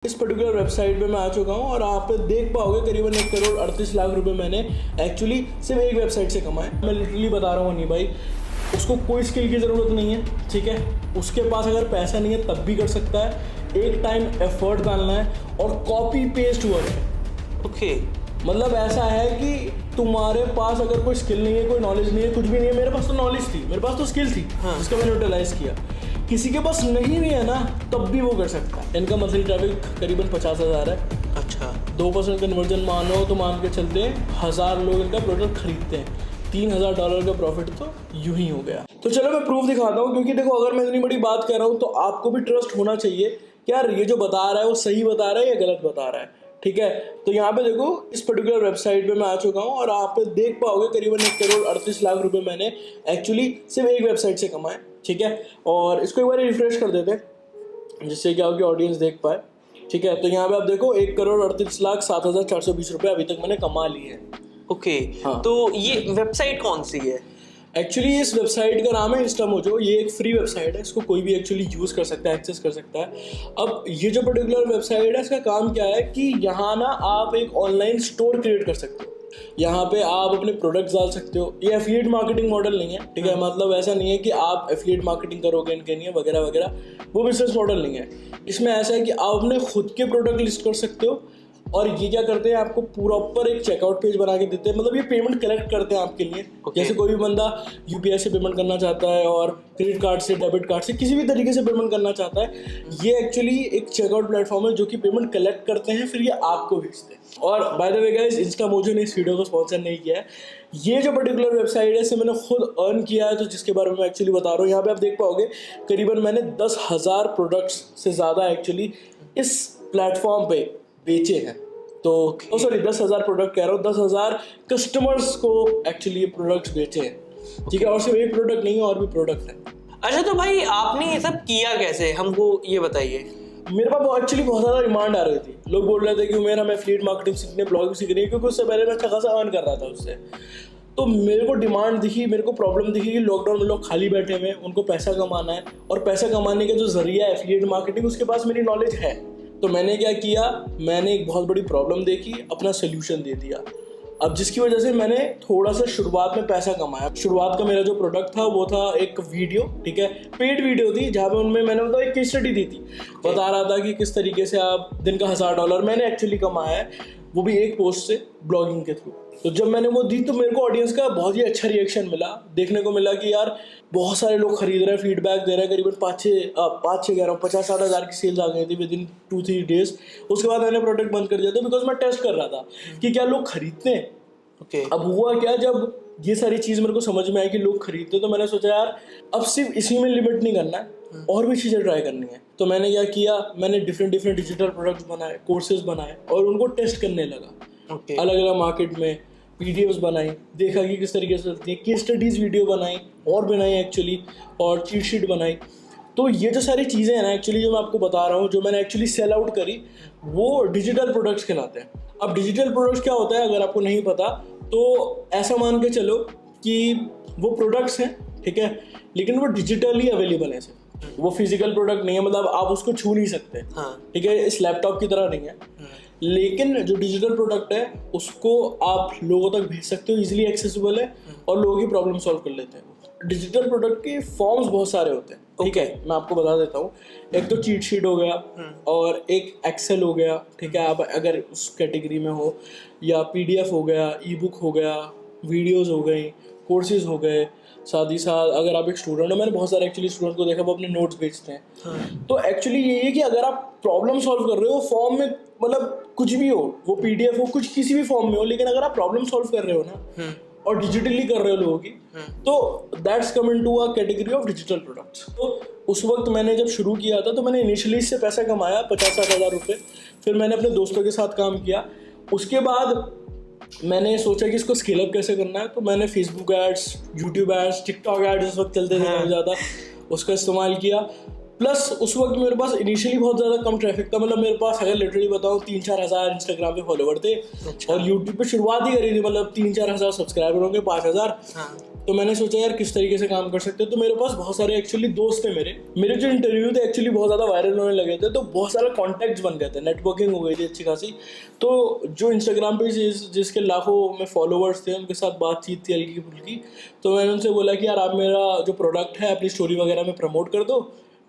इस particular website पे मैं आ चुका हूँ और आप देख पाओगे करीबन 1,38,00,000 रुपए मैंने एक्चुअली सिर्फ एक वेबसाइट से कमाए। मैं लिटरली बता रहा हूँ नहीं भाई, उसको कोई स्किल की ज़रूरत नहीं है, ठीक है। उसके पास अगर पैसा नहीं है तब भी कर सकता है, एक टाइम एफर्ट डालना है और कॉपी पेस्ट वर्क है। ओके, मतलब ऐसा है कि तुम्हारे पास अगर कोई स्किल नहीं है, कोई नॉलेज नहीं है, कुछ भी नहीं है। मेरे पास तो नॉलेज थी, मेरे पास तो स्किल थी, हाँ। जिसका मैंने यूटिलाइज किया। किसी के पास नहीं भी है ना तब भी वो कर सकता है। इनका मंथली ट्रैफिक करीबन 50,000 है। अच्छा, 2% कन्वर्जन मानो तो मान के चलते हैं 1,000 लोग इनका प्रोडक्ट खरीदते हैं, $3,000 का प्रॉफिट तो यूं ही हो गया। तो चलो मैं प्रूफ दिखाता हूँ, क्योंकि देखो अगर मैं इतनी बड़ी बात कर रहा हूँ तो आपको भी ट्रस्ट होना चाहिए कि यार ये जो बता रहा है वो सही बता रहा है या गलत बता रहा है, ठीक है। तो यहाँ पे देखो इस पर्टिकुलर वेबसाइट पे मैं आ चुका हूँ और आप देख पाओगे करीबन 1,38,00,000 रुपए मैंने एक्चुअली सिर्फ एक वेबसाइट से कमाए, ठीक है। और इसको एक बार रिफ्रेश कर देते हैं जिससे क्या हो कि ऑडियंस देख पाए, ठीक है। तो यहाँ पे आप देखो 1,38,07,420 रुपए अभी तक मैंने कमा लिए हैं। ओके। हाँ। तो ये वेबसाइट कौन सी है? एक्चुअली इस वेबसाइट का नाम है इंस्टामोजो। ये एक फ्री वेबसाइट है, इसको कोई भी एक्चुअली यूज़ कर सकता है, एक्सेस कर सकता है। अब ये जो पर्टिकुलर वेबसाइट है इसका काम क्या है कि यहाँ ना आप एक ऑनलाइन स्टोर क्रिएट कर सकते हो। यहाँ पे आप अपने प्रोडक्ट्स डाल सकते हो। ये एफिलिएट मार्केटिंग मॉडल नहीं है, ठीक है। मतलब ऐसा नहीं है कि आप एफिलिएट मार्केटिंग करोगे इनके लिए वगैरह वगैरह, वो बिजनेस मॉडल नहीं है। इसमें ऐसा है कि आप अपने खुद के प्रोडक्ट लिस्ट कर सकते हो और ये क्या करते हैं, आपको प्रॉपर एक चेकआउट पेज बना के देते हैं। मतलब ये पेमेंट कलेक्ट करते हैं आपके लिए। जैसे कोई भी बंदा यूपीआई से पेमेंट करना चाहता है और क्रेडिट कार्ड से, डेबिट कार्ड से, किसी भी तरीके से पेमेंट करना चाहता है, ये एक्चुअली एक चेकआउट प्लेटफॉर्म है जो कि पेमेंट कलेक्ट करते हैं, फिर ये आपको भेजते हैं। और by the way guys, Instamojo ने इस वीडियो को स्पॉन्सर नहीं किया है। ये जो पर्टिकुलर वेबसाइट है इसे मैंने खुद अर्न किया है, तो जिसके बारे में मैं एक्चुअली बता रहा हूँ। यहाँ पे आप देख पाओगे करीबन मैंने 10,000 प्रोडक्ट्स से ज़्यादा एक्चुअली इस प्लेटफॉर्म पे बेचे हैं। तो सॉरी 10,000 प्रोडक्ट कह रहा हूँ, 10,000 कस्टमर्स को एक्चुअली ये प्रोडक्ट्स बेचे हैं, ठीक है। और सिर्फ एक प्रोडक्ट नहीं है, और भी प्रोडक्ट है। अच्छा, तो भाई आपने ये सब किया कैसे, हमको ये बताइए। मेरे पास एक्चुअली बहुत ज़्यादा डिमांड आ रही थी। लोग बोल रहे थे कि उमेर हमें एफिलिएट मार्केटिंग सीखने, ब्लॉगिंग सीखनी है, क्योंकि उससे पहले मैं अच्छा खासा अर्न कर रहा था उससे। तो मेरे को डिमांड दिखी, मेरे को प्रॉब्लम दिखी कि लॉकडाउन में लोग खाली बैठे हुए हैं, उनको पैसा कमाना है, और पैसा कमाने का जो जरिया है एफिलिएट मार्केटिंग, उसके पास मेरी नॉलेज है। तो मैंने क्या किया, मैंने एक बहुत बड़ी प्रॉब्लम देखी, अपना सोल्यूशन दे दिया। अब जिसकी वजह से मैंने थोड़ा सा शुरुआत में पैसा कमाया। शुरुआत का मेरा जो प्रोडक्ट था वो था एक वीडियो, ठीक है, पेड वीडियो थी, जहाँ पे उनमें मैंने मतलब एक केस स्टडी दी थी। बता रहा था कि किस तरीके से आप दिन का $1,000 मैंने एक्चुअली कमाया है, वो भी एक पोस्ट से, ब्लॉगिंग के थ्रू। तो जब मैंने वो दी तो मेरे को ऑडियंस का बहुत ही अच्छा रिएक्शन मिला। देखने को मिला कि यार बहुत सारे लोग खरीद रहे हैं, फीडबैक दे रहे हैं। करीबन 5-6 कह रहा हूँ 50-60 हज़ार की सेल्स आ गई थी विद इन 2-3 डेज। उसके बाद मैंने प्रोडक्ट बंद कर दिया था, बिकॉज मैं टेस्ट कर रहा था कि क्या लोग खरीदते हैं। ओके। अब हुआ क्या, जब ये सारी चीज़ मेरे को समझ में आई कि लोग खरीदते, तो मैंने सोचा यार अब सिर्फ इसी में लिमिट नहीं करना है, और भी चीज़ें ट्राई करनी है। तो मैंने क्या किया, मैंने डिफरेंट डिजिटल प्रोडक्ट्स बनाए, कोर्सेज बनाए और उनको टेस्ट करने लगा। ओके। अलग अलग मार्केट में पीडीएफ्स बनाई, देखा कि किस तरीके से चलती है, केस स्टडीज़ वीडियो बनाई और बनाई एक्चुअली, और चीट शीट बनाई। तो ये जो सारी चीज़ें हैं ना एक्चुअली जो मैं आपको बता रहा हूँ, जो मैंने एक्चुअली सेल आउट करी, वो डिजिटल प्रोडक्ट्स कहलाते हैं। अब डिजिटल प्रोडक्ट्स क्या होता है, अगर आपको नहीं पता तो ऐसा मान के चलो कि वो प्रोडक्ट्स हैं, ठीक है, लेकिन वो डिजिटली अवेलेबल है। वो फिजिकल प्रोडक्ट नहीं है, मतलब आप उसको छू नहीं सकते, ठीक है, इस लैपटॉप की तरह नहीं है। लेकिन जो डिजिटल प्रोडक्ट है उसको आप लोगों तक भेज सकते हो, इजीली एक्सेसिबल है और लोगों की प्रॉब्लम सॉल्व कर लेते हैं। डिजिटल प्रोडक्ट के फॉर्म्स बहुत सारे होते हैं, ठीक है, मैं आपको बता देता हूँ। एक तो चीट शीट हो गया और एक एक्सेल हो गया, ठीक है, आप अगर उस कैटेगरी में हो, या पीडीएफ हो गया, ई बुक हो गया, वीडियोस हो गई, कोर्सेज हो गए। साथ ही साथ अगर आप एक स्टूडेंट हो, मैंने बहुत सारे एक्चुअली स्टूडेंट को देखा वो अपने नोट्स बेचते हैं। तो एक्चुअली ये है कि अगर आप प्रॉब्लम सॉल्व कर रहे हो फॉर्म में, मतलब कुछ भी हो, वो पीडीएफ हो, कुछ किसी भी फॉर्म में हो, लेकिन अगर आप प्रॉब्लम सॉल्व कर रहे हो ना और डिजिटली कर रहे हो लोगों की, तो that's come into a category of digital products. तो उस वक्त मैंने जब शुरू किया था तो मैंने इनिशियली इससे पैसा कमाया 50-60 हज़ार रुपये। फिर मैंने अपने दोस्तों के साथ काम किया। उसके बाद मैंने सोचा कि इसको स्केल अप कैसे करना है, तो मैंने Facebook ads, YouTube ads, TikTok ads उस वक्त चलते थे बहुत ज़्यादा, उसका इस्तेमाल किया। प्लस उस वक्त मेरे पास इनिशियली बहुत ज़्यादा कम ट्रैफिक था। मतलब मेरे पास अगर लिटरली बताऊँ 3-4 हज़ार इंस्टाग्राम पे फॉलोवर थे। अच्छा। और यूट्यूब पे शुरुआत ही करी थी, मतलब 3-4 हज़ार सब्सक्राइबर होंगे, 5,000। तो मैंने सोचा यार किस तरीके से काम कर सकते हैं। तो मेरे पास बहुत सारे एक्चुअली दोस्त थे, मेरे जो इंटरव्यू थे एक्चुअली बहुत ज़्यादा वायरल होने लगे थे, तो बहुत सारे कॉन्टैक्ट्स बन गए थे, नेटवर्किंग हो गई थी अच्छी खासी। तो जो इंस्टाग्राम पे जिसके लाखों में फॉलोअर्स थे उनके साथ बातचीत थी हल्की फुल्की। तो मैंने उनसे बोला कि यार आप मेरा जो प्रोडक्ट है अपनी स्टोरी वगैरह में प्रमोट कर दो,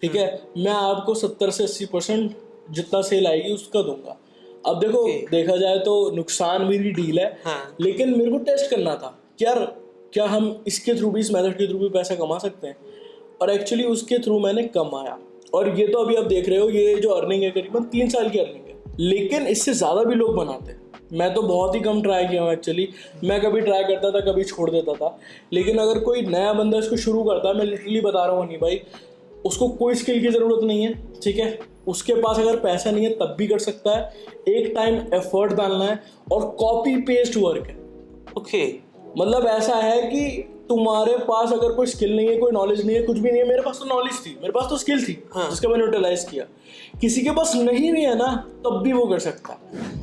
ठीक है, मैं आपको 70 से 80% जितना सेल आएगी उसका दूंगा। अब देखो देखा जाए तो नुकसान मेरी डील है, लेकिन मेरे को टेस्ट करना था कि यार क्या हम इसके थ्रू भी, इस मेथड के थ्रू भी पैसा कमा सकते हैं। और एक्चुअली उसके थ्रू मैंने कमाया। और ये तो अभी आप देख रहे हो, ये जो अर्निंग है करीबन 3 साल की अर्निंग है, लेकिन इससे ज़्यादा भी लोग बनाते हैं। मैं तो बहुत ही कम ट्राई किया हूँ एक्चुअली। मैं कभी ट्राई करता था, कभी छोड़ देता था। लेकिन अगर कोई नया बंदा इसको शुरू करता है, मैं लिटरली बता रहा हूँ नहीं भाई, उसको कोई स्किल की ज़रूरत नहीं है, ठीक है, उसके पास अगर पैसा नहीं है तब भी कर सकता है। एक टाइम एफर्ट डालना है और कॉपी पेस्ट वर्क है। ओके, मतलब ऐसा है कि तुम्हारे पास अगर कोई स्किल नहीं है, कोई नॉलेज नहीं है, कुछ भी नहीं है, मेरे पास तो नॉलेज थी, मेरे पास तो स्किल थी, जिसका मैंने यूटिलाइज किया। किसी के पास नहीं भी है ना, तब भी वो कर सकता।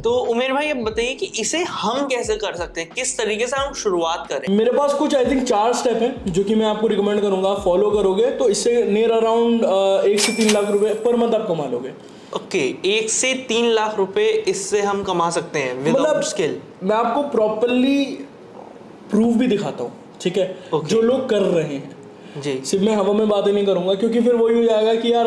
तो उमेर भाई अब बताइए कि इसे हम कैसे कर सकते हैं, किस तरीके से हम शुरुआत करें? मेरे पास कुछ आई थिंक 4 स्टेप हैं जो कि मैं आपको रिकमेंड करूंगा। फॉलो करोगे तो इससे नियर अराउंड 1 से 3 लाख रुपए पर मंथ आप कमा लोगे। ओके, 1 से 3 लाख रुपए इससे हम कमा सकते हैं विदाउट स्किल। मैं आपको प्रॉपरली प्रूफ भी दिखाता हूँ, ठीक है, जो लोग कर रहे हैं जी। सिर्फ मैं हवा में बातें नहीं करूंगा, क्योंकि फिर वही हो जाएगा कि यार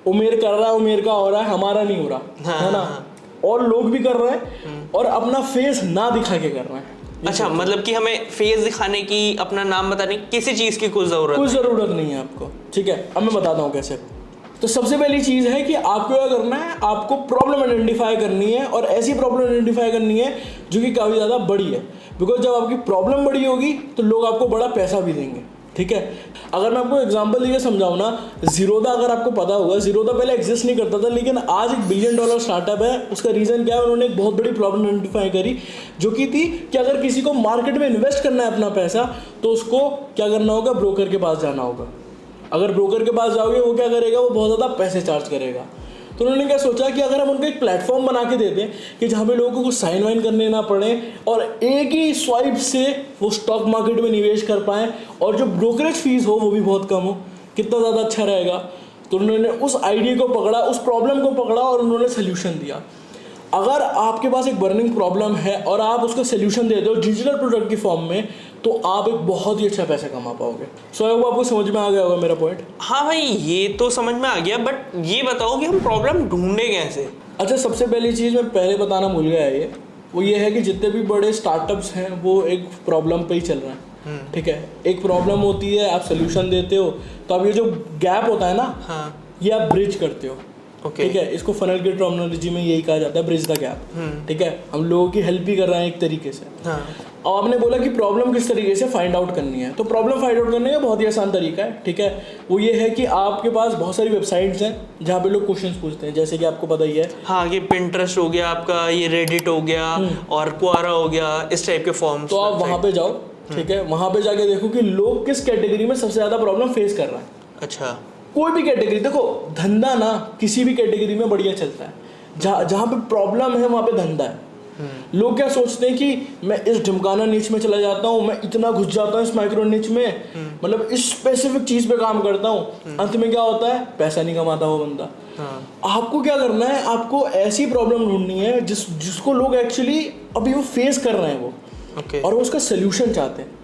उमेर कर रहा है, उमेर का हो रहा है, हमारा नहीं हो रहा, है ना। और लोग भी कर रहे हैं और अपना फेस ना दिखा के कर रहे हैं। अच्छा, मतलब कि हमें फेस दिखाने की, अपना नाम बताने की किसी चीज़ की कोई ज़रूरत नहीं है आपको, ठीक है। अब मैं बताता हूँ कैसे। तो सबसे पहली चीज़ है कि आपको क्या करना है, आपको प्रॉब्लम आइडेंटिफाई करनी है, और ऐसी प्रॉब्लम आइडेंटिफाई करनी है जो कि काफ़ी ज़्यादा बड़ी है। बिकॉज जब आपकी प्रॉब्लम बड़ी होगी तो लोग आपको बड़ा पैसा भी देंगे, ठीक है। अगर मैं आपको एग्जांपल देके समझाऊँ ना, ज़ीरोधा अगर आपको पता होगा, ज़ीरोधा पहले एग्जिस्ट नहीं करता था, लेकिन आज $1 बिलियन स्टार्टअप है। उसका रीज़न क्या है, उन्होंने एक बहुत बड़ी प्रॉब्लम आइडेंटिफाई करी, जो कि थी कि अगर किसी को मार्केट में इन्वेस्ट करना है अपना पैसा, तो उसको क्या करना होगा, ब्रोकर के पास जाना होगा। अगर ब्रोकर के पास जाओगे, वो क्या करेगा, वो बहुत ज़्यादा पैसे चार्ज करेगा। तो उन्होंने क्या सोचा कि अगर हम उनको एक प्लेटफॉर्म बना के दे दें कि जहाँ पे लोगों को कुछ साइन वाइन करने ना पड़े और एक ही स्वाइप से वो स्टॉक मार्केट में निवेश कर पाएँ, और जो ब्रोकरेज फीस हो वो भी बहुत कम हो, कितना ज़्यादा अच्छा रहेगा। तो उन्होंने उस आइडिया को पकड़ा, उस प्रॉब्लम को पकड़ा और उन्होंने सोल्यूशन दिया। अगर आपके पास एक बर्निंग प्रॉब्लम है और आप उसका सोल्यूशन देते हो डिजिटल प्रोडक्ट की फॉर्म में, तो आप एक बहुत ही अच्छा पैसा कमा पाओगे। सो आई होप आपको समझ में आ गया होगा मेरा पॉइंट। हाँ भाई, ये तो समझ में आ गया, बट ये बताओ कि हम प्रॉब्लम ढूंढे कैसे? अच्छा, सबसे पहली चीज़ मैं पहले बताना भूल गया है, वो ये है कि जितने भी बड़े स्टार्टअप्स हैं वो एक प्रॉब्लम पे ही चल रहे हैं, ठीक है। एक प्रॉब्लम होती है, आप सोल्यूशन देते हो, तो अब ये जो गैप होता है ना, ये आप ब्रिज करते हो, ठीक है। इसको फनल की टर्मिनोलॉजी में यही कहा जाता है, ब्रिज द गैप, ठीक है। हम लोगों की हेल्प भी कर रहे हैं एक तरीके से। और आपने बोला कि प्रॉब्लम किस तरीके से फाइंड आउट करनी है, तो प्रॉब्लम फाइंड आउट करने का बहुत ही आसान तरीका है, ठीक है। वो ये है कि आपके पास बहुत सारी वेबसाइट्स हैं जहाँ पे लोग क्वेश्चंस पूछते हैं, जैसे कि आपको पता ही है। हाँ, ये पिंटरेस्ट हो गया आपका, ये रेडिट हो गया और क्वारा हो गया, इस टाइप के फॉर्म्स। तो आप वहाँ पे जाओ, ठीक है, वहाँ पे जाके देखो कि लोग किस कैटेगरी में सबसे ज़्यादा प्रॉब्लम फेस कर रहा है। अच्छा, कोई भी कैटेगरी, देखो धंधा ना किसी भी कैटेगरी में बढ़िया चलता है, जहाँ पे प्रॉब्लम है वहाँ पे धंधा है। लोग क्या सोचते हैं कि मैं इस ढिमकाना नीच में चला जाता हूँ, मैं इतना घुस जाता हूँ इस माइक्रो नीच में, मतलब इस स्पेसिफिक चीज़ पे काम करता हूँ, अंत में क्या होता है, पैसा नहीं कमाता वो बंदा। आपको क्या करना है, आपको ऐसी प्रॉब्लम ढूंढनी है जिसको लोग एक्चुअली अभी वो फेस कर रहे हैं वो, और वो उसका सोल्यूशन चाहते हैं।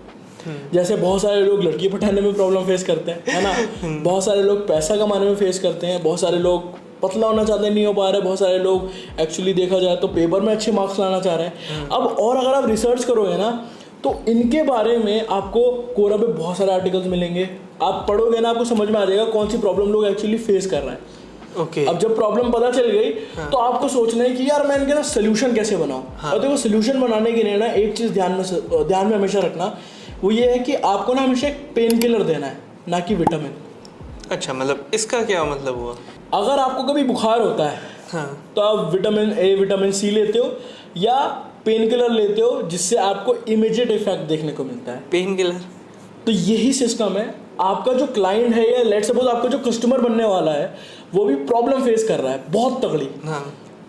जैसे बहुत सारे लोग लड़की पटाने में प्रॉब्लम फेस करते हैं, है ना। बहुत सारे लोग पैसा कमाने में फेस करते हैं, बहुत सारे लोग पतला होना चाहते हैं, नहीं हो पा रहे, बहुत सारे लोग एक्चुअली देखा जाए तो पेपर में अच्छे मार्क्स लाना चाह रहे हैं। अब और अगर आप रिसर्च करोगे ना, तो इनके बारे में आपको कोरा पे बहुत सारे आर्टिकल्स मिलेंगे, आप पढ़ोगे ना, आपको समझ में आ जाएगा कौन सी प्रॉब्लम लोग एक्चुअली फेस कर रहे हैं। अब जब प्रॉब्लम पता चल गई, तो आपको सोचना है कि यार मैं इनके ना सोल्यूशन कैसे बनाऊँ। और देखो, सोल्यूशन बनाने के लिए ना एक चीज़ ध्यान में हमेशा रखना, वो ये है कि आपको ना हमेशा एक पेन किलर देना है, ना कि विटामिन। अच्छा, मतलब इसका क्या मतलब हुआ? अगर आपको कभी बुखार होता है, तो आप विटामिन ए, विटामिन सी लेते हो या पेन किलर लेते हो, जिससे आपको इमीडिएट इफेक्ट देखने को मिलता है। पेन किलर, तो यही सिस्टम है। आपका जो क्लाइंट है, या लेट्स सपोज आपका जो कस्टमर बनने वाला है, वो भी प्रॉब्लम फेस कर रहा है बहुत तगड़ी,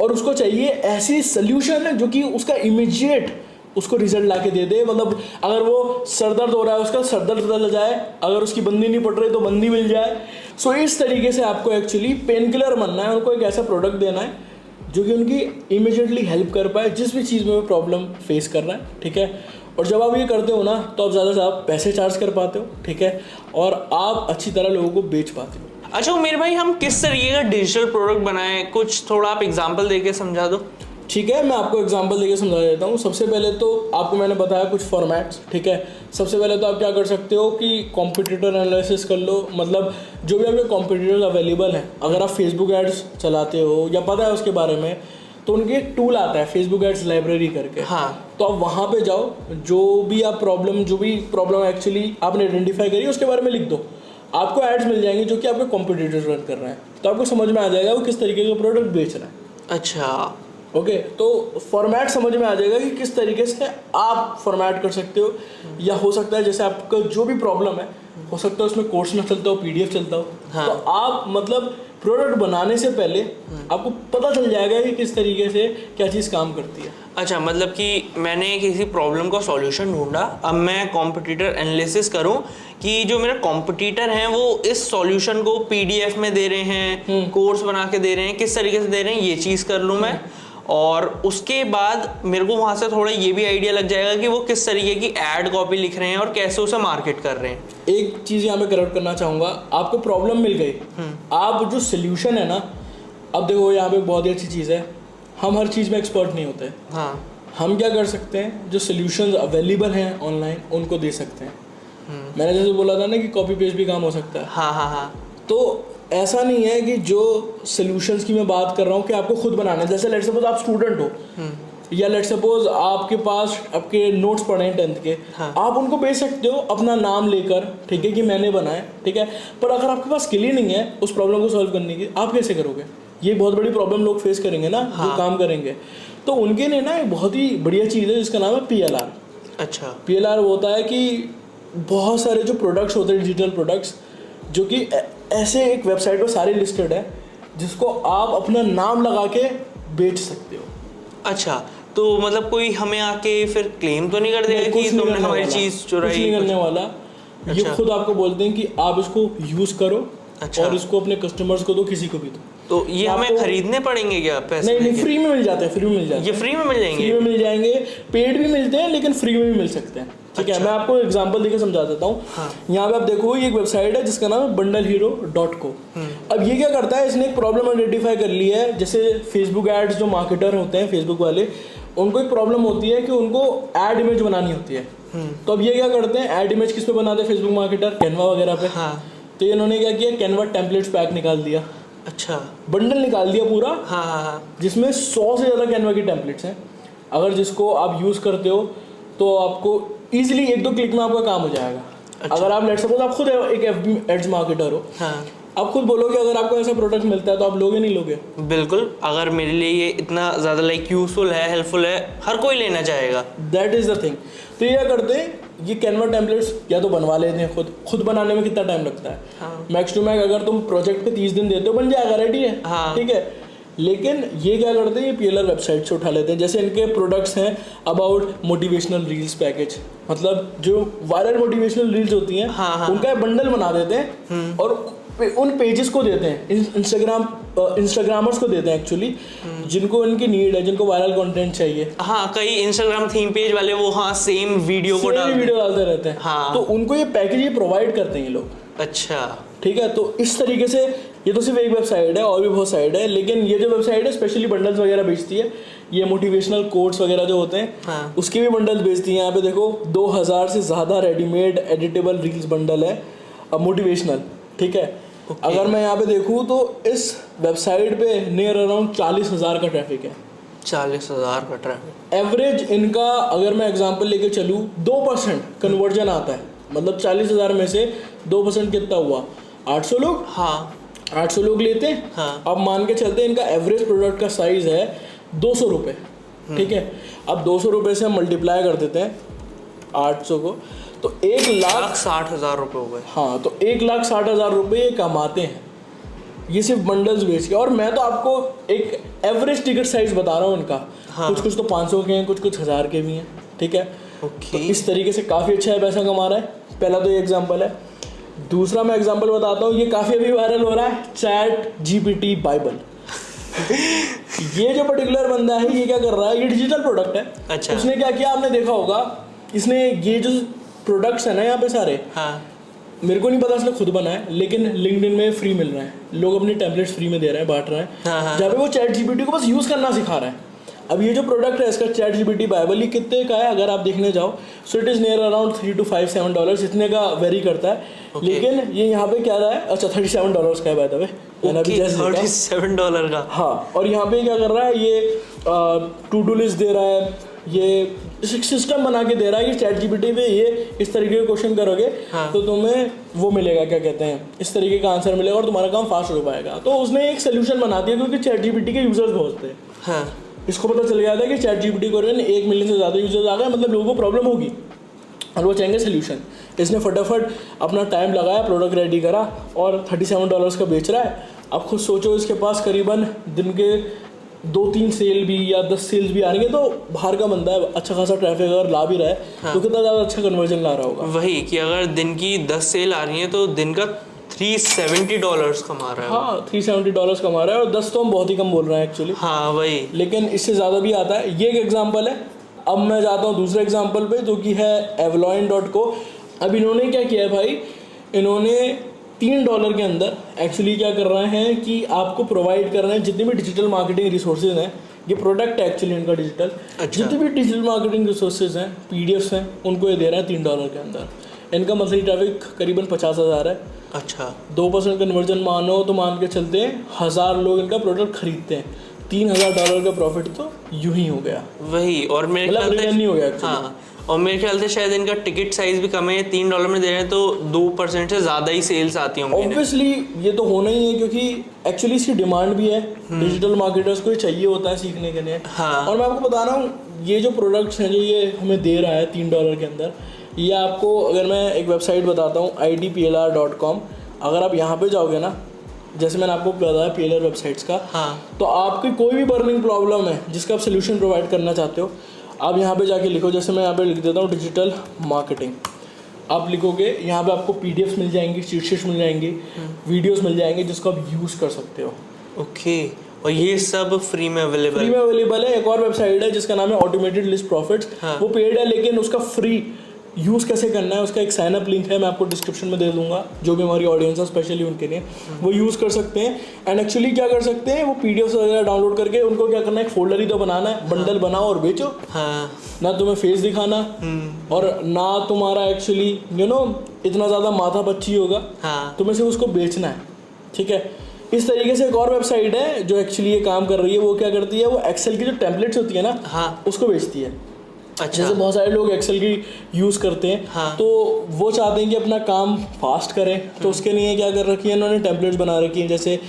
और उसको चाहिए ऐसी सोल्यूशन जो कि उसका इमीडिएट उसको रिजल्ट ला के दे दे। मतलब अगर वो सर दर्द हो रहा है उसका सर दर्द चला जाए, अगर उसकी बंदी नहीं पड़ रही तो बंदी मिल जाए। सो इस तरीके से आपको एक्चुअली पेन किलर बनना है, उनको एक ऐसा प्रोडक्ट देना है जो कि उनकी इमीडिएटली हेल्प कर पाए जिस भी चीज़ में वो प्रॉब्लम फेस कर रहा है, ठीक है। और जब आप ये करते हो ना तो आप ज़्यादा से ज़्यादा पैसे चार्ज कर पाते हो, ठीक है, और आप अच्छी तरह लोगों को बेच पाते हो। अच्छा उमेर भाई, हम किस तरीके का डिजिटल प्रोडक्ट बनाएं, कुछ थोड़ा आप एग्जांपल देके समझा दो। ठीक है, मैं आपको एग्जांपल देके समझा देता हूँ। सबसे पहले तो आपको मैंने बताया कुछ फॉर्मेट्स, ठीक है। सबसे पहले तो आप क्या कर सकते हो कि कॉम्पिटिटर एनालिसिस कर लो। मतलब जो भी आपके कॉम्पिटिटर्स अवेलेबल हैं, अगर आप फेसबुक एड्स चलाते हो या पता है उसके बारे में, तो उनके एक टूल आता है फेसबुक एड्स लाइब्रेरी करके। हाँ, तो आप वहाँ पे जाओ, जो भी प्रॉब्लम एक्चुअली आपने आइडेंटिफाई करी उसके बारे में लिख दो, आपको एड्स मिल जाएंगे जो कि आपके कॉम्पिटिटर्स रन कर रहे हैं। तो आपको समझ में आ जाएगा वो किस तरीके का प्रोडक्ट बेच रहा है। अच्छा ओके, तो फॉर्मेट समझ में आ जाएगा कि किस तरीके से आप फॉर्मेट कर सकते हो। या हो सकता है जैसे आपका जो भी प्रॉब्लम है, हो सकता है उसमें कोर्स ना चलता हो, PDF चलता हो। हाँ। तो आप मतलब प्रोडक्ट बनाने से पहले आपको पता चल जाएगा कि किस तरीके से क्या चीज़ काम करती है। अच्छा, मतलब कि मैंने किसी प्रॉब्लम का सॉल्यूशन ढूंढा, अब मैं कॉम्पिटिटर एनालिसिस करूं कि जो मेरा कॉम्पिटिटर हैं वो इस सॉल्यूशन को PDF में दे रहे हैं, कोर्स बना के दे रहे हैं, किस तरीके से दे रहे हैं, ये चीज़ कर लूँ मैं। और उसके बाद मेरे को वहाँ से थोड़ा ये भी आइडिया लग जाएगा कि वो किस तरीके की एड कॉपी लिख रहे हैं और कैसे उसे मार्केट कर रहे हैं। एक चीज़ यहाँ पे करेक्ट करना चाहूँगा, आपको प्रॉब्लम मिल गई, आप जो सोल्यूशन है ना, अब देखो यहाँ पे बहुत ही अच्छी चीज़ है, हम हर चीज़ में एक्सपर्ट नहीं होते। हाँ, हम क्या कर सकते हैं, जो सोल्यूशंस अवेलेबल हैं ऑनलाइन उनको दे सकते हैं। मैंने जैसे बोला था ना कि कॉपी पेस्ट भी काम हो सकता है। हाँ हाँ हाँ। तो ऐसा नहीं है कि जो सोल्यूशंस की मैं बात कर रहा हूँ कि आपको खुद बनाना है। जैसे लेट सपोज आप स्टूडेंट हो, या लेट सपोज आपके पास आपके नोट्स पड़े हैं 10th के, हाँ। आप उनको भेज सकते हो अपना नाम लेकर, ठीक है, कि मैंने बनाए, ठीक है। पर अगर आपके पास स्किल ही नहीं है उस प्रॉब्लम को सॉल्व करने की, आप कैसे करोगे? ये बहुत बड़ी प्रॉब्लम लोग फेस करेंगे ना, हाँ। जो काम करेंगे। तो उनके लिए ना एक बहुत ही बढ़िया चीज़ है जिसका नाम है PLR। अच्छा, PLR होता है कि बहुत सारे जो प्रोडक्ट्स होते हैं, डिजिटल प्रोडक्ट्स, जो कि ऐसे एक वेबसाइट पर सारे लिस्टेड है, जिसको आप अपना नाम लगा के बेच सकते हो। अच्छा, तो मतलब कोई हमें आके फिर क्लेम तो नहीं कर देगा कि तुमने हमारी चीज़ चुराई? कुछ नहीं करने वाला। ये अच्छा। खुद आपको बोलते हैं कि आप इसको यूज़ करो। अच्छा। और इसको अपने कस्टमर्स को दो, किसी को भी दो। तो ये हमें खरीदने पड़ेंगे क्या पैसे? नहीं, फ्री में मिल जाते हैं, फ्री में मिल जाते हैं। ये फ्री में मिल जाएंगे? फ्री में मिल जाएंगे, पेड भी मिलते हैं लेकिन फ्री में भी मिल सकते हैं, ठीक है। मैं आपको एग्जांपल देकर समझा देता हूँ। हाँ। यहाँ पे आप देखो, ये एक वेबसाइट है जिसका नाम है bundlehero.co। अब ये क्या करता है, इसने एक प्रॉब्लम आइडेंटिफाई कर ली है। जैसे फेसबुक एड्स, जो मार्केटर होते हैं फेसबुक वाले, उनको एक प्रॉब्लम होती है कि उनको एड इमेज बनानी होती है। तो अब ये क्या करते हैं, एड इमेज किस पे बनाते हैं फेसबुक मार्केटर? कैनवा वगैरह पे। हाँ। तो इन्होंने क्या किया, कैनवा टेम्पलेट्स पैक निकाल दिया। अच्छा। बंडल निकाल दिया पूरा, हाँ हाँ हाँ। जिसमें 100 से ज़्यादा कैनवा की टेम्पलेट्स हैं। अगर जिसको आप यूज़ करते हो तो आपको ईजिली 1-2 क्लिक में आपका काम हो जाएगा। अच्छा। अगर आप लेट सपोज आप खुद एक FB एड्स मार्केटर हो, हाँ। आप खुद बोलोगे अगर आपको ऐसा प्रोडक्ट मिलता है तो आप लोगे नहीं लोगे? बिल्कुल, अगर मेरे लिए ये इतना ज़्यादा यूज़फुल है, हेल्पफुल है, हर कोई लेना चाहेगा। That is the thing. तो ये क्या करते हैं, ये कैनवा टेम्पलेट्स या तो बनवा लेते हैं खुद बनाने में कितना टाइम लगता है? हाँ। मैक्स टू मैक्स अगर तुम प्रोजेक्ट पे 30 दिन देते हो बन जाएगा, रेडी है। हाँ। ठीक है। लेकिन ये क्या करते हैं, ये PLR वेबसाइट से उठा लेते हैं। जैसे इनके प्रोडक्ट्स हैं अबाउट मोटिवेशनल रील्स पैकेज, मतलब जो वायरल मोटिवेशनल रील्स होती हैं, हाँ। उनका बंडल बना देते हैं और उन पेजेस को देते हैं, इंस्टाग्रामर्स को देते हैं एक्चुअली, जिनको इनकी नीड है, जिनको वायरल कंटेंट चाहिए। हाँ, कई इंस्टाग्राम थीम पेज वाले वो हाँ सेम वीडियो को डालते रहते हैं। हाँ। तो उनको ये पैकेज ये प्रोवाइड करते हैं ये लोग। अच्छा, ठीक है। तो इस तरीके से ये तो सिर्फ एक वेबसाइट है, और भी बहुत साइट है, लेकिन ये जो वेबसाइट है स्पेशली बंडल्स वगैरह बेचती है। ये मोटिवेशनल कोट्स वगैरह जो होते हैं, हाँ। उसके भी बंडल्स बेचती है। यहाँ पे देखो 2000 से ज़्यादा रेडीमेड एडिटेबल रील्स बंडल है अब मोटिवेशनल, ठीक है। अगर मैं यहाँ पे देखूँ तो इस वेबसाइट पे नियर अराउंड 40,000 का ट्रैफिक है। 40,000 का ट्रैफिक। एवरेज इनका अगर मैं एग्जांपल लेके चलूँ 2% कन्वर्जन आता है, मतलब 40,000 में से 2% कितना हुआ, 800 लोग। हाँ, 800 लोग लेते हैं। हाँ। अब मान के चलते हैं इनका एवरेज प्रोडक्ट का साइज है 200 रुपये, ठीक है। अब 200 रुपये से हम मल्टीप्लाई कर देते हैं 800 को, तो 1,60,000 रुपये हो गए। हाँ, तो 1,60,000 रुपये ये कमाते हैं, ये सिर्फ बंडल्स बेच के। और मैं तो आपको एक एवरेज टिकट साइज बता रहा हूँ इनका। हाँ। कुछ तो 500 के हैं, कुछ 1000 के भी हैं। ठीक है। तो ओके। इस तरीके से काफ़ी अच्छा है, पैसा कमा रहा है। पहला तो ये एग्जांपल है। दूसरा मैं एग्जांपल बताता हूँ, ये काफ़ी अभी वायरल हो रहा है, चैट जीपीटी बाइबल। ये जो पर्टिकुलर बंदा है ये क्या कर रहा है, ये डिजिटल प्रोडक्ट है। अच्छा। उसने क्या किया आपने देखा होगा, इसने ये जो प्रोडक्ट्स है ना यहाँ पे सारे, हाँ। मेरे को नहीं पता इसने खुद बनाया, लेकिन लिंक्डइन में फ्री मिल रहा है, लोग अपने टेम्पलेट्स फ्री में दे रहे हैं, बांट रहे हाँ, हैं, हाँ। जहाँ पे वो चैट जीपीटी को बस यूज़ करना सिखा रहा है। अब ये जो प्रोडक्ट है इसका चैट जीपीटी बाइबल, ये कितने का है अगर आप देखने जाओ, so it is near around $3 to 5 $7, इतने का वेरी करता है। Okay. लेकिन ये यहाँ पे क्या रहा है, अच्छा $37 का है बाय द वे, मैंने अभी जस्ट देखा। $37 का। हाँ, और यहाँ पे क्या कर रहा है ये, टू डू लिस्ट दे रहा है, ये सिस्टम बना के दे रहा है कि चैट जीपीटी पे ये इस तरीके के क्वेश्चन करोगे हाँ। तो तुम्हें वो मिलेगा, क्या कहते हैं, इस तरीके का आंसर मिलेगा और तुम्हारा काम फास्ट हो पाएगा। तो उसने एक सोल्यूशन बना दिया, क्योंकि चैट जीपीटी के यूजर्स बहुत थे। हाँ। इसको पता चल गया था कि चैट जीपीटी को 1 मिलियन से ज़्यादा यूजर्स आ गए, मतलब लोगों को प्रॉब्लम होगी और वो चाहेंगे सोल्यूशन। इसने फटाफट अपना टाइम लगाया, प्रोडक्ट रेडी करा और $37 का बेच रहा है। अब खुद सोचो, इसके पास करीबन दिन के 2-3 सेल भी या 10 सेल्स भी आएंगे, तो बाहर का बंदा है, अच्छा खासा ट्रैफिक अगर ला भी रहा है हाँ। तो कितना ज़्यादा अच्छा कन्वर्जन ला रहा होगा। वही कि अगर दिन की 10 सेल आ रही है तो दिन का $370 कमा रहा है। हाँ, $370 कमा रहा है, और 10 तो हम बहुत ही कम बोल रहे हैं एक्चुअली। हाँ वही। लेकिन इससे ज़्यादा भी आता है। ये एक एग्जांपल है। अब मैं जाता हूँ दूसरे एग्जांपल पे, जो कि है Avaloin.co। अब इन्होंने क्या किया है भाई, इन्होंने $3 के अंदर एक्चुअली क्या कर रहे हैं कि आपको प्रोवाइड कर रहे हैं जितने भी डिजिटल मार्केटिंग रिसोर्सेज हैं, ये प्रोडक्ट है एक्चुअली इनका डिजिटल। अच्छा। जितने भी डिजिटल मार्केटिंग रिसोर्सेज हैं, पीडीएफ्स हैं, उनको ये दे रहे हैं $3 के अंदर। इनका मंथली ट्रैफिक करीबन 50,000 है। अच्छा। 2% कन्वर्जन मानो तो मान के चलते हैं 1000 लोग इनका प्रोडक्ट खरीदते हैं, $3000 का प्रॉफिट तो यूं ही हो गया। वही। और मेरे मतलब ख्याल रिटर्न नहीं हो गया से, actually। हाँ, और मेरे ख्याल से शायद इनका टिकट साइज भी कम है, $3 में दे रहे हैं तो 2% से ज़्यादा ही सेल्स आती होंगी। ऑब्वियसली ये तो होना ही है, क्योंकि एक्चुअली इसकी डिमांड भी है, डिजिटल मार्केटर्स को ये चाहिए होता है सीखने के लिए। हाँ। और मैं आपको बता रहा हूँ, ये जो प्रोडक्ट्स हैं जो ये हमें दे रहा है $3 के अंदर, ये आपको, अगर मैं एक वेबसाइट बताता हूँ idplr.com, अगर आप यहाँ पे जाओगे ना, जैसे मैंने आपको बताया PLR वेबसाइट्स का, हाँ। तो आपकी कोई भी बर्निंग प्रॉब्लम है जिसका आप सोल्यूशन प्रोवाइड करना चाहते हो, आप यहाँ पे जाके लिखो। जैसे मैं यहाँ पे लिख देता हूँ डिजिटल मार्केटिंग, आप लिखोगे, यहाँ पे आपको PDFs मिल जाएंगी, चीट शीट्स मिल जाएंगी, वीडियोस मिल जाएंगे जिसको आप यूज़ कर सकते हो। ओके। और ये सब फ्री में अवेलेबल? फ्री में अवेलेबल है। एक और वेबसाइट है जिसका नाम है ऑटोमेटेड लिस्ट प्रॉफिट्स। हाँ। वो पेड है, लेकिन उसका फ्री यूज़ कैसे करना है उसका एक साइन अप लिंक है, मैं आपको डिस्क्रिप्शन में दे दूंगा, जो भी हमारी ऑडियंस है स्पेशली उनके लिए वो यूज़ कर सकते हैं। एंड एक्चुअली क्या कर सकते हैं, वो पीडीएफ वगैरह डाउनलोड करके उनको क्या करना है, एक फोल्डर ही तो बनाना है, बंडल बनाओ और बेचो। हाँ। ना तुम्हें फेस दिखाना और ना तुम्हारा एक्चुअली इतना ज़्यादा माथा पच्ची होगा। हाँ। तुम्हें सिर्फ उसको बेचना है, ठीक है। इस तरीके से एक और वेबसाइट है जो एक्चुअली ये काम कर रही है। वो क्या करती है, वो एक्सेल की जो टेम्पलेट्स होती है ना, हाँ। उसको बेचती है। अच्छा। जैसे बहुत सारे लोग एक्सेल की यूज़ करते हैं, हाँ। तो वो चाहते हैं कि अपना काम फास्ट करें, तो उसके लिए क्या कर रखी है इन्होंने, टेम्पलेट्स बना रखी हैं। जैसे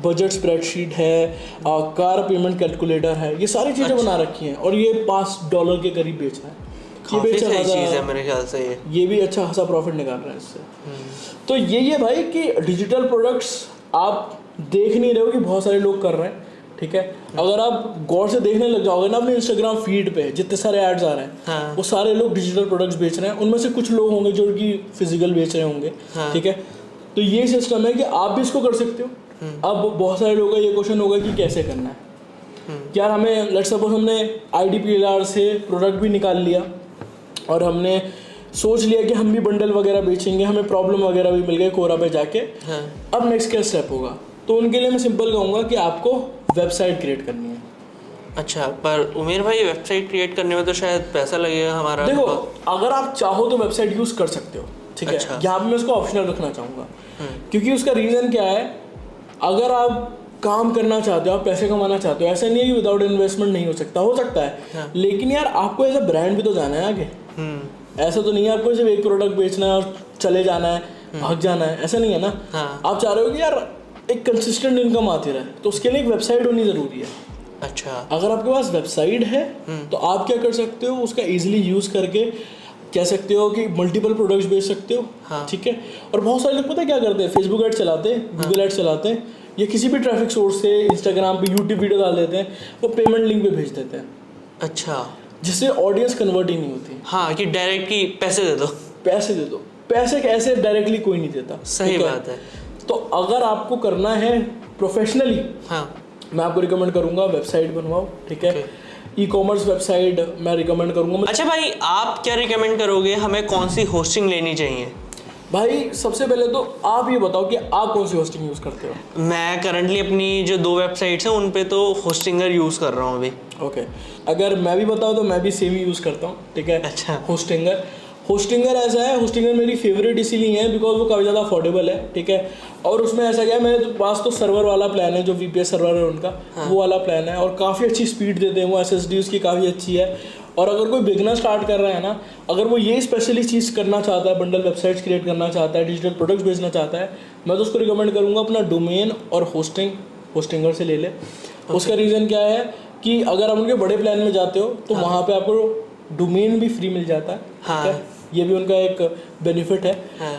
बजट स्प्रेडशीट है, कार पेमेंट कैलकुलेटर है, ये सारी चीज़ें बना रखी हैं और ये $5 के करीब बेच रहा है। ये भी काफी अच्छा सही खासा- चीज़ है मेरे ख्याल से ये भी अच्छा खासा प्रॉफिट निकाल रहा है इससे। तो ये भाई कि डिजिटल प्रोडक्ट्स आप देख नहीं रहे हो कि बहुत सारे लोग कर रहे हैं, ठीक है। अगर आप गौर से देखने लग जाओगे ना अपने इंस्टाग्राम फीड पे जितने सारे एड्स आ रहे हैं, हाँ। वो सारे लोग डिजिटल प्रोडक्ट्स बेच रहे हैं। उनमें से कुछ लोग होंगे जो कि फिजिकल बेच रहे होंगे, हाँ। ठीक है। तो ये सिस्टम है कि आप भी इसको कर सकते हो। अब बहुत सारे लोगों का ये क्वेश्चन होगा कि कैसे करना है। यार हमें लेट्स सपोज हमने IDPLR से प्रोडक्ट भी निकाल लिया और हमने सोच लिया कि हम भी बंडल वगैरह बेचेंगे, हमें प्रॉब्लम वगैरह भी मिल गई कोरा पे जाके। हाँ। अब नेक्स्ट क्या स्टेप होगा, तो उनके लिए मैं सिंपल कहूँगा कि आपको वेबसाइट क्रिएट करनी है। अच्छा, पर उमेर भाई वेबसाइट क्रिएट करने में तो शायद पैसा लगेगा हमारा। देखो, अगर आप चाहो तो वेबसाइट यूज़ कर सकते हो, ठीक है। अच्छा। यहाँ पे मैं उसको ऑप्शनल रखना चाहूँगा, क्योंकि उसका रीज़न क्या है, अगर आप काम करना चाहते हो, आप पैसे कमाना चाहते हो, ऐसा नहीं है कि विदाउट इन्वेस्टमेंट नहीं हो सकता है। हाँ। लेकिन यार आपको एज अ ब्रांड भी तो जाना है आगे। ऐसा तो नहीं है आपको सिर्फ एक प्रोडक्ट बेचना है और चले जाना है, भाग जाना है, ऐसा नहीं है ना। हाँ। आप चाह रहे हो कि यार एक कंसिस्टेंट इनकम आती रहे, तो उसके लिए एक वेबसाइट होनी ज़रूरी है। अच्छा। अगर आपके पास वेबसाइट है तो आप क्या कर सकते हो, उसका इजीली यूज़ करके कह सकते हो कि मल्टीपल प्रोडक्ट्स बेच सकते हो। हाँ। ठीक है। और बहुत सारे लोग पता है क्या करते हैं, फेसबुक ऐड चलाते हैं, गूगल ऐड चलाते हैं, या किसी भी ट्रैफिक सोर्स से इंस्टाग्राम पे यूट्यूब वीडियो डाल देते हैं, वो पेमेंट लिंक पे भेज देते हैं। अच्छा। जिससे ऑडियंस कन्वर्ट ही नहीं होती। हाँ, कि डायरेक्ट की पैसे दे दो, पैसे दे दो, पैसे कैसे डायरेक्टली कोई नहीं देता। सही बात है। तो अगर आपको करना है प्रोफेशनली, हाँ, मैं आपको रिकमेंड करूंगा वेबसाइट बनवाओ, ठीक है। ई कॉमर्स वेबसाइट मैं रिकमेंड करूंगा। अच्छा भाई, आप क्या रिकमेंड करोगे, हमें कौन सी होस्टिंग लेनी चाहिए? भाई सबसे पहले तो आप ये बताओ कि आप कौन सी होस्टिंग यूज़ करते हो। मैं करंटली अपनी जो 2 वेबसाइट्स हैं उन पे तो होस्टिंगर यूज़ कर रहा हूँ अभी। ओके, अगर मैं भी बताऊँ तो मैं भी सेम ही यूज़ करता हूँ, ठीक है। अच्छा। होस्टिंगर ऐसा है, होस्टिंगर मेरी फेवरेट इसीलिए है बिकॉज वो काफ़ी ज़्यादा अफोर्डेबल है, ठीक है। और उसमें ऐसा क्या है, मेरे पास तो सर्वर वाला प्लान है, जो VPS सर्वर है उनका, वो वाला प्लान है, और काफ़ी अच्छी स्पीड देते हैं वो, SSD उसकी काफ़ी अच्छी है। और अगर कोई बिगनर स्टार्ट कर रहा है ना, अगर वो ये स्पेशली चीज़ करना चाहता है, बंडल वेबसाइट्स क्रिएट करना चाहता है, डिजिटल प्रोडक्ट्स बेचना चाहता है, मैं तो उसको रिकमेंड करूँगा अपना डोमेन और होस्टिंगर से ले ले। उसका रीज़न क्या है कि अगर आप उनके बड़े प्लान में जाते हो तो वहाँ पे आपको डोमेन भी फ्री मिल जाता है, ठीक है। ये भी उनका एक बेनिफिट है।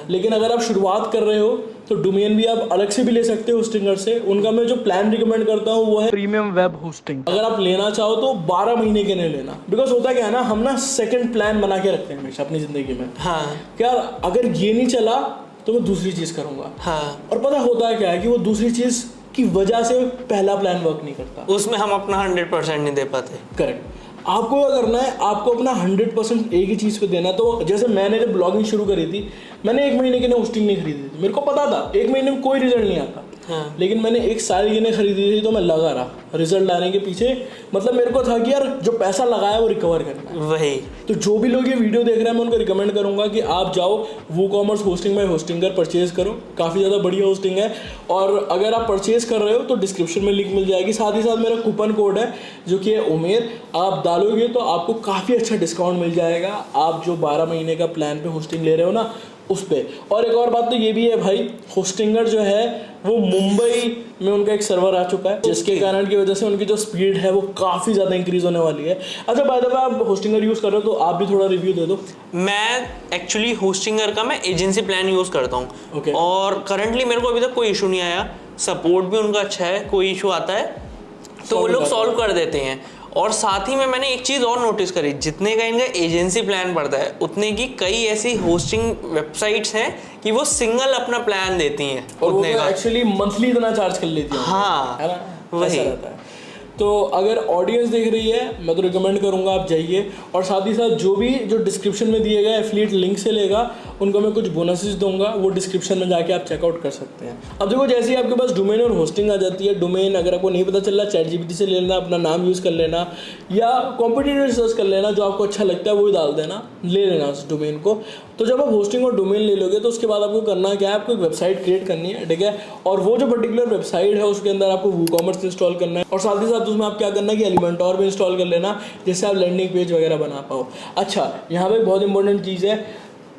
लेकिन अगर आप शुरुआत कर रहे हो तो डोमेन भी आप अलग से भी ले सकते हो होस्टिंगर से। उनका मैं जो प्लान रिकमेंड करता हूँ वो है प्रीमियम वेब होस्टिंग। अगर आप लेना चाहो तो 12 महीने के लिए लेना, बिकॉज होता क्या है ना, हम ना सेकंड प्लान बना के रखते हैं हमेशा अपनी ज़िंदगी में। हाँ, क्या अगर ये नहीं चला तो मैं दूसरी चीज़ करूँगा। हाँ। और पता होता क्या है कि वो दूसरी चीज़ की वजह से पहला प्लान वर्क नहीं करता, उसमें हम अपना 100% नहीं दे पाते। करेक्ट। आपको क्या करना है, आपको अपना 100% एक ही चीज़ पे देना है। तो जैसे मैंने जब ब्लॉगिंग शुरू करी थी, मैंने 1 महीने के लिए होस्टिंग नहीं खरीदी थी। मेरे को पता था 1 महीने में कोई रिजल्ट नहीं आता। हाँ। लेकिन मैंने 1 साल के लिए खरीदी थी, तो मैं लगा रहा रिजल्ट लाने के पीछे। मतलब मेरे को था कि यार जो पैसा लगाया वो रिकवर करना है। वही। तो जो भी लोग ये वीडियो देख रहे हैं, मैं उनको रिकमेंड करूंगा कि आप जाओ WooCommerce hosting by Hostinger purchase करो। काफ़ी ज़्यादा बढ़िया होस्टिंग है। और अगर आप परचेज कर रहे हो तो डिस्क्रिप्शन में लिंक मिल जाएगी। साथ ही साथ मेरा कूपन कोड है जो कि है उमेर, आप डालोगे तो आपको काफ़ी अच्छा डिस्काउंट मिल जाएगा। आप जो 12 महीने का प्लान पे होस्टिंग ले रहे हो ना, उस पर। और एक और बात तो ये भी है भाई, होस्टिंगर जो है वो मुंबई में उनका एक सर्वर आ चुका है, जिसके कारण की वजह से उनकी जो स्पीड है वो काफ़ी ज़्यादा इंक्रीज होने वाली है। अच्छा, बाय द वे आप होस्टिंगर यूज़ कर रहे हो तो आप भी थोड़ा रिव्यू दे दो। मैं एक्चुअली होस्टिंगर का मैं एजेंसी प्लान यूज़ करता हूँ। Okay. और करंटली मेरे को अभी तक कोई इशू नहीं आया। सपोर्ट भी उनका अच्छा है, कोई इशू आता है तो वो लोग सॉल्व कर देते हैं। और साथ ही में मैंने एक चीज़ और नोटिस करी, जितने का इनका एजेंसी प्लान पड़ता है उतने की कई ऐसी होस्टिंग वेबसाइट्स हैं कि वो सिंगल अपना प्लान देती हैं उतने का। एक्चुअली मंथली इतना चार्ज कर लेती है। हाँ, है ना, वही ऐसा रहता है। तो अगर ऑडियंस देख रही है, मैं तो रिकमेंड करूंगा आप जाइए। और साथ ही साथ जो डिस्क्रिप्शन में दिए गए एफिलिएट लिंक से लेगा, उनको मैं कुछ बोनसेस दूंगा, वो डिस्क्रिप्शन में जाके आप चेकआउट कर सकते हैं। अब देखो, जैसे ही आपके पास डोमेन और होस्टिंग आ जाती है, डोमेन अगर आपको नहीं पता चल रहा, ChatGPT से ले लेना, अपना नाम यूज़ कर लेना, या कॉम्पिटिटिव रिसर्च कर लेना, जो आपको अच्छा लगता है वो डाल देना, ले लेना उस डोमेन को। तो जब आप होस्टिंग और डोमेन ले लोगे तो उसके बाद आपको करना क्या है, आपको एक वेबसाइट क्रिएट करनी है, ठीक है। और वो जो पर्टिकुलर वेबसाइट है उसके अंदर आपको वूकॉमर्स इंस्टॉल करना है। और साथ ही साथ उसमें आप क्या करना है कि एलिमेंटोर भी इंस्टॉल कर लेना, जिससे आप लैंडिंग पेज वगैरह बना पाओ। अच्छा, यहाँ पे एक बहुत इंपॉर्टेंट चीज़ है,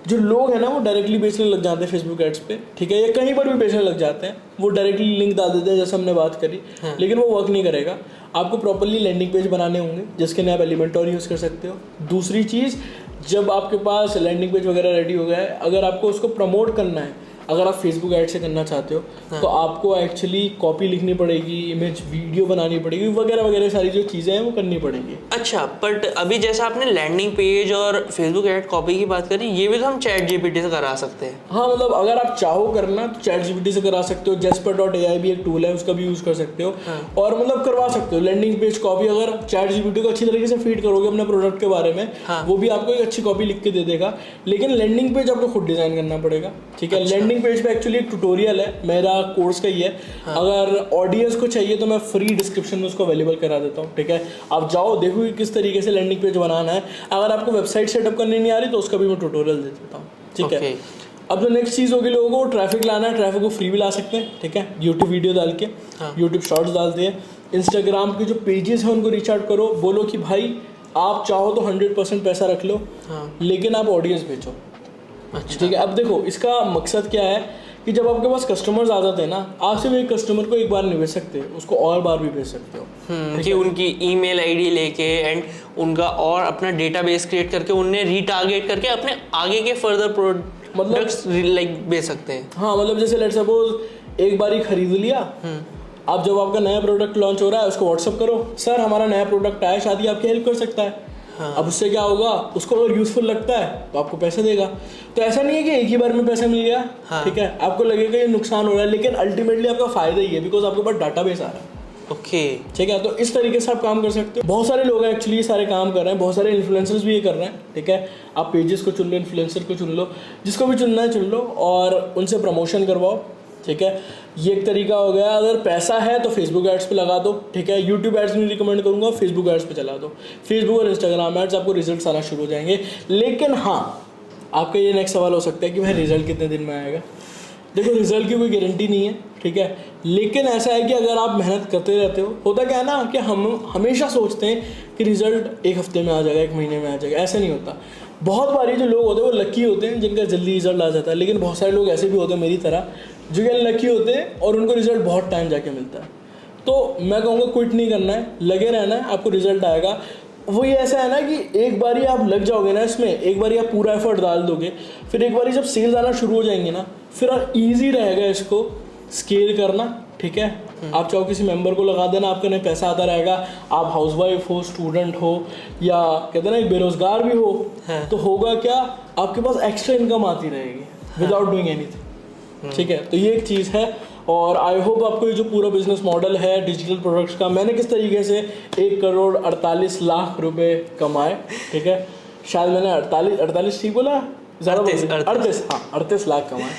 जो लोग हैं ना वो डायरेक्टली बेचने लग जाते हैं फेसबुक एड्स पे, ठीक है, या कहीं पर भी बेचने लग जाते हैं। वो डायरेक्टली लिंक डाल देते हैं, जैसे हमने बात करी। लेकिन वो वर्क नहीं करेगा। आपको प्रॉपर्ली लैंडिंग पेज बनाने होंगे, जिसके लिए आप एलिमेंटोर यूज़ कर सकते हो। दूसरी चीज़, जब आपके पास लैंडिंग पेज वगैरह रेडी हो गया है, अगर आपको उसको प्रमोट करना है, अगर आप फेसबुक ऐड से करना चाहते हो, तो आपको एक्चुअली कॉपी लिखनी पड़ेगी, इमेज वीडियो बनानी पड़ेगी, वगैरह वगैरह सारी जो चीज़ें हैं वो करनी पड़ेंगी। अच्छा, बट अभी जैसा आपने लैंडिंग पेज और फेसबुक ऐड कॉपी की बात करी, ये भी तो हम ChatGPT से करा सकते हैं। हाँ, मतलब अगर आप चाहो करना तो ChatGPT से करा सकते हो। Jasper.ai भी एक टूल है, उसका भी यूज़ कर सकते हो। और मतलब करवा सकते हो लैंडिंग पेज कॉपी। अगर ChatGPT को अच्छी तरीके से फीड करोगे अपने प्रोडक्ट के बारे में, वो भी आपको एक अच्छी कॉपी लिख के दे देगा। लेकिन लैंडिंग पेज आपको खुद डिज़ाइन करना पड़ेगा, ठीक है। लैंडिंग पेज पे एक्चुअली एक ट्यूटोरियल है, मेरा कोर्स का ही है। अगर ऑडियंस को चाहिए तो मैं फ्री डिस्क्रिप्शन में उसको अवेलेबल करा देता हूँ, ठीक है। आप जाओ, देखो कि किस तरीके से लैंडिंग पेज बनाना है। अगर आपको वेबसाइट सेटअप करनी नहीं आ रही तो उसका भी मैं ट्यूटोरियल दे देता हूँ, ठीक है। अब जो नेक्स्ट चीज़ होगी, लोगों को ट्रैफिक लाना है, ट्रैफिक को फ्री भी ला सकते हैं, ठीक है। यूट्यूब वीडियो डाल के, यूट्यूब शॉर्ट्स डालते हैं, इंस्टाग्राम के जो पेजेस हैं उनको रीच आउट करो, बोलो कि भाई आप चाहो तो 100% पैसा रख लो, लेकिन आप ऑडियंस बेचो। अच्छा, ठीक है। अब देखो, इसका मकसद क्या है कि जब आपके पास कस्टमर्स आ जाते हैं ना, आप सिर्फ एक कस्टमर को एक बार नहीं भेज सकते, उसको और बार भी भेज सकते हो। कि उनकी ईमेल आईडी लेके एंड उनका और अपना डेटाबेस क्रिएट करके उन्हें रीटारगेट करके अपने आगे के फर्दर प्रोडक्ट्स लाइक बेच सकते हैं। हाँ, मतलब जैसे लेट्स सपोज एक बार ही खरीद लिया, अब जब आपका नया प्रोडक्ट लॉन्च हो रहा है उसको व्हाट्सअप करो, सर हमारा नया प्रोडक्ट आया, शायद ये आपकी हेल्प कर सकता है। अब उससे क्या होगा, उसको अगर यूजफुल लगता है तो आपको पैसे देगा। तो ऐसा नहीं है कि एक ही बार में पैसा मिल गया, ठीक है, आपको लगेगा ये नुकसान हो रहा है, लेकिन अल्टीमेटली आपका फायदा ही है, बिकॉज आपके पास डाटाबेस आ रहा है। ओके, ठीक है, तो इस तरीके से आप काम कर सकते हो। बहुत सारे लोग हैं एक्चुअली ये सारे काम कर रहे हैं, बहुत सारे इन्फ्लुएंसर्स भी ये कर रहे हैं। ठीक है, आप पेजेस को चुन लो, इन्फ्लुएंसर को चुन लो, जिसको भी चुनना है चुन लो और उनसे प्रमोशन करवाओ। ठीक है, ये एक तरीका हो गया। अगर पैसा है तो फेसबुक एड्स पे लगा दो। ठीक है, यूट्यूब एड्स नहीं रिकमेंड करूँगा, फेसबुक एड्स पे चला दो। फेसबुक और इंस्टाग्राम एड्स आपको रिजल्ट आना शुरू हो जाएंगे। लेकिन हाँ, आपका ये नेक्स्ट सवाल हो सकता है कि भाई रिजल्ट कितने दिन में आएगा। देखो, रिजल्ट की कोई गारंटी नहीं है, ठीक है, लेकिन ऐसा है कि अगर आप मेहनत करते रहते हो, होता क्या है ना कि हम हमेशा सोचते हैं कि रिजल्ट एक हफ्ते में आ जाएगा, एक महीने में आ जाएगा, ऐसा नहीं होता। बहुत बारी जो लोग होते हैं वो लकी होते हैं जिनका जल्दी रिजल्ट आ जाता है, लेकिन बहुत सारे लोग ऐसे भी होते हैं मेरी तरह जो कि लकी होते हैं और उनको रिजल्ट बहुत टाइम जाके मिलता है। तो मैं कहूँगा क्विट नहीं करना है, लगे रहना है, आपको रिजल्ट आएगा। वो ये ऐसा है ना कि एक बारी आप लग जाओगे ना इसमें, एक बारी आप पूरा एफर्ट डाल दोगे, फिर एक बारी जब सेल्स आना शुरू हो जाएंगे ना, फिर ईजी रहेगा इसको स्केल करना। ठीक है, आप चाहो किसी मेंबर को लगा देना, आपके नए पैसा आता रहेगा। आप हाउसवाइफ हो, स्टूडेंट हो, या कहते हैं ना एक बेरोजगार भी हो, तो होगा क्या, आपके पास एक्स्ट्रा इनकम आती रहेगी विदाउट डूइंग एनीथिंग। ठीक है, तो ये एक चीज़ है। और आई होप आपको ये जो पूरा बिजनेस मॉडल है डिजिटल प्रोडक्ट्स का, मैंने किस तरीके से 1,48,00,000 रुपए कमाए। ठीक है, शायद मैंने 48 ठीक बोला, ज़्यादा 38 लाख कमाए।